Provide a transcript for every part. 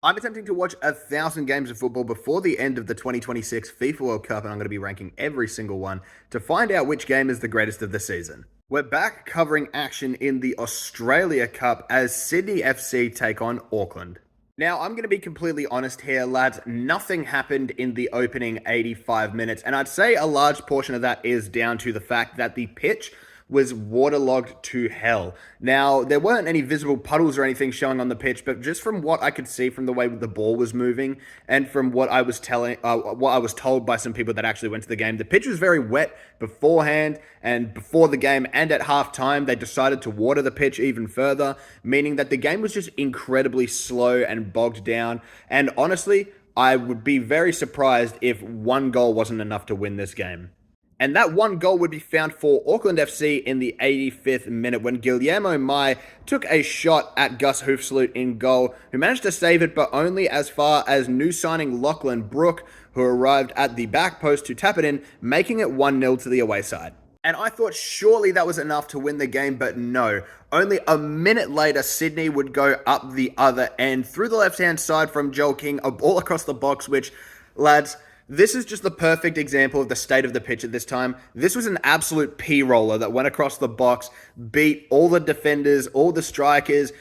I'm attempting to watch 1,000 games of football before the end of the 2026 FIFA World Cup, and I'm going to be ranking every single one to find out which game is the greatest of the season. We're back covering action in the Australia Cup as Sydney FC take on Auckland. Now, I'm going to be completely honest here, lads. Nothing happened in the opening 85 minutes, and I'd say a large portion of that is down to the fact that the pitch was waterlogged to hell. Now, there weren't any visible puddles or anything showing on the pitch, but just from what I could see from the way the ball was moving and from what I was told by some people that actually went to the game, the pitch was very wet beforehand and before the game, and at halftime they decided to water the pitch even further, meaning that the game was just incredibly slow and bogged down. And honestly, I would be very surprised if one goal wasn't enough to win this game. And that one goal would be found for Auckland FC in the 85th minute when Guillermo Mai took a shot at Gus Hoofsloot in goal, who managed to save it, but only as far as new signing Lachlan Brook, who arrived at the back post to tap it in, making it 1-0 to the away side. And I thought surely that was enough to win the game, but no. Only a minute later, Sydney would go up the other end through the left-hand side from Joel King, a ball across the box, which, lads, this is just the perfect example of the state of the pitch at this time. This was an absolute P-roller that went across the box, beat all the defenders, all the strikers.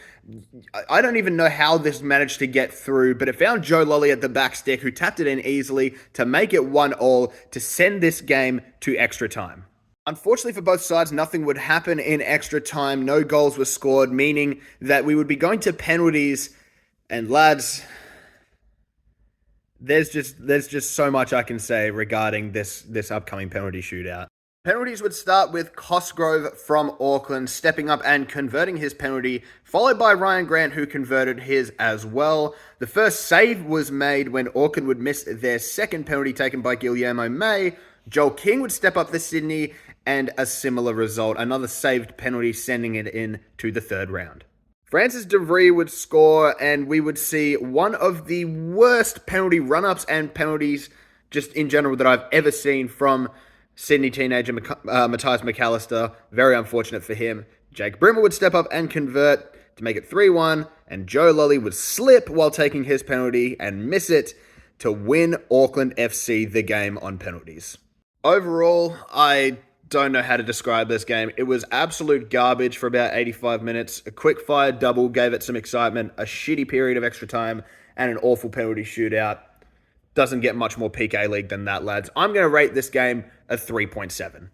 I don't even know how this managed to get through, but it found Joe Lolly at the back stick, who tapped it in easily to make it 1-1 to send this game to extra time. Unfortunately for both sides, nothing would happen in extra time. No goals were scored, meaning that we would be going to penalties. And lads, there's just so much I can say regarding this upcoming penalty shootout. Penalties would start with Cosgrove from Auckland stepping up and converting his penalty, followed by Ryan Grant, who converted his as well. The first save was made when Auckland would miss their second penalty taken by Guillermo May. Joel King would step up for Sydney, and a similar result, another saved penalty sending it in to the third round. Francis De Vries would score, and we would see one of the worst penalty run-ups and penalties just in general that I've ever seen from Sydney teenager Matthias McAllister. Very unfortunate for him. Jake Brimmer would step up and convert to make it 3-1, and Joe Lolly would slip while taking his penalty and miss it to win Auckland FC the game on penalties. Overall, I don't know how to describe this game. It was absolute garbage for about 85 minutes. A quick fire double gave it some excitement, a shitty period of extra time, and an awful penalty shootout. Doesn't get much more PK League than that, lads. I'm going to rate this game a 3.7.